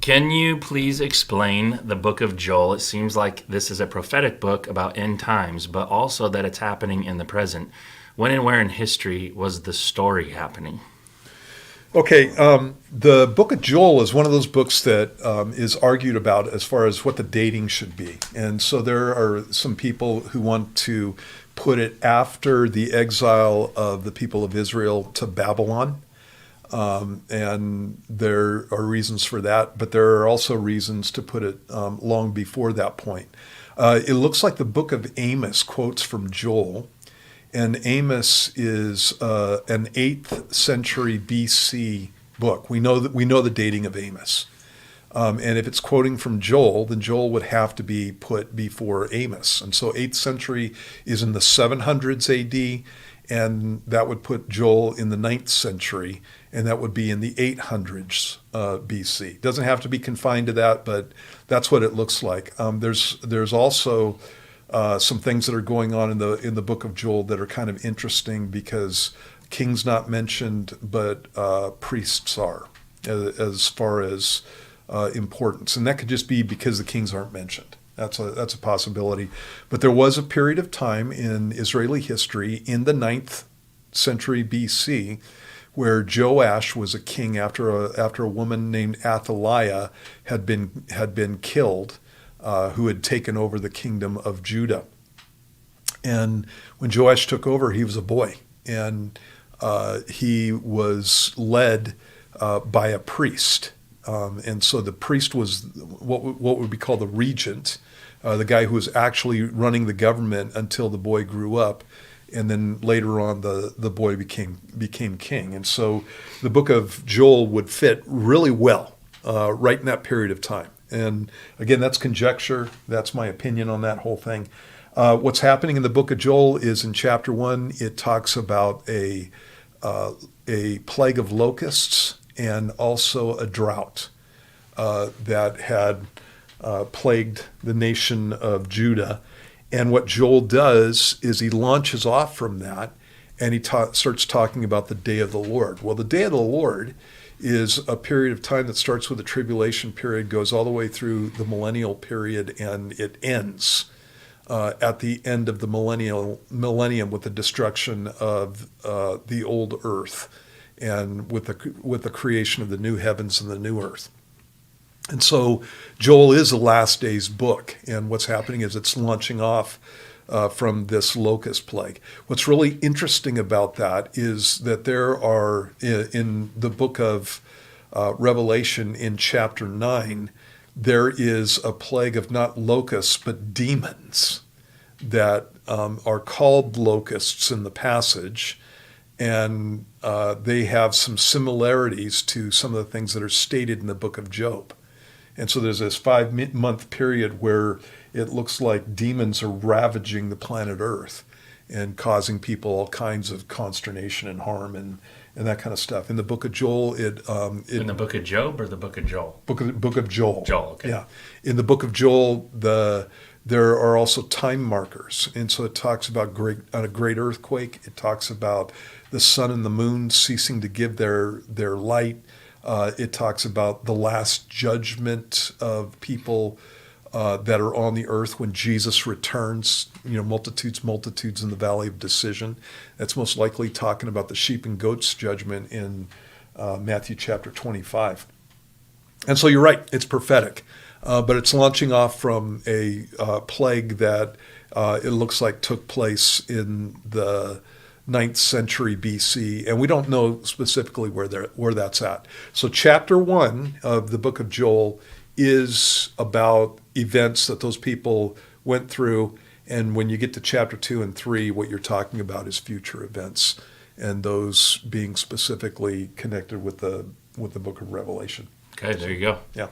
Can you please explain the book of Joel? It seems like this is a prophetic book about end times, but also that it's happening in the present. When and where in history was the story happening? Okay, the Book of Joel is one of those books that is argued about as far as what the dating should be. And so there are some people who want to put it after the exile of the people of Israel to Babylon. And there are reasons for that, but there are also reasons to put it long before that point. It looks like the book of Amos quotes from Joel. And Amos is an 8th century BC book. We know the dating of Amos. And if it's quoting from Joel, then Joel would have to be put before Amos. And so 8th century is in the 700s AD, and that would put Joel in the 9th century, and that would be in the 800s BC. Doesn't have to be confined to that, but that's what it looks like. There's also some things that are going on in the book of Joel that are kind of interesting because kings not mentioned, but priests are as far as importance, and that could just be because the kings aren't mentioned. That's a possibility. But there was a period of time in Israeli history in the 9th century BC where Joash was a king after a woman named Athaliah had been killed, who had taken over the kingdom of Judah. And when Joash took over, he was a boy, and he was led by a priest. And so the priest was what would be called the regent, the guy who was actually running the government until the boy grew up. And then later on, the boy became king. And so the book of Joel would fit really well right in that period of time. And again, that's conjecture. That's my opinion on that whole thing. What's happening in the book of Joel is in chapter 1, it talks about a plague of locusts and also a drought that had plagued the nation of Judah. And what Joel does is he launches off from that, and he starts talking about the day of the Lord. Well, the day of the Lord is a period of time that starts with the tribulation period, goes all the way through the millennial period, and it ends at the end of the millennium with the destruction of the old earth and with the creation of the new heavens and the new earth. And so Joel is a last days book, and what's happening is it's launching off from this locust plague. What's really interesting about that is that there are, in the book of Revelation in chapter 9, there is a plague of not locusts, but demons that are called locusts in the passage, and they have some similarities to some of the things that are stated in the book of Job. And so there's this 5-month period where it looks like demons are ravaging the planet Earth and causing people all kinds of consternation and harm and that kind of stuff. In the book of Joel, in the book of Job or the book of Joel? Book of Joel. Joel, okay. Yeah. In the book of Joel, there are also time markers. And so it talks about a great earthquake. It talks about the sun and the moon ceasing to give their light. It talks about the last judgment of people that are on the earth when Jesus returns, multitudes in the valley of decision. That's most likely talking about the sheep and goats judgment in Matthew chapter 25. And so you're right, it's prophetic, but it's launching off from a plague that it looks like took place in the 9th century BC, and we don't know specifically where that's at. So chapter 1 of the book of Joel is about events that those people went through, and when you get to chapter 2 and 3, what you're talking about is future events, and those being specifically connected with the book of Revelation. Okay, there you go. Yeah.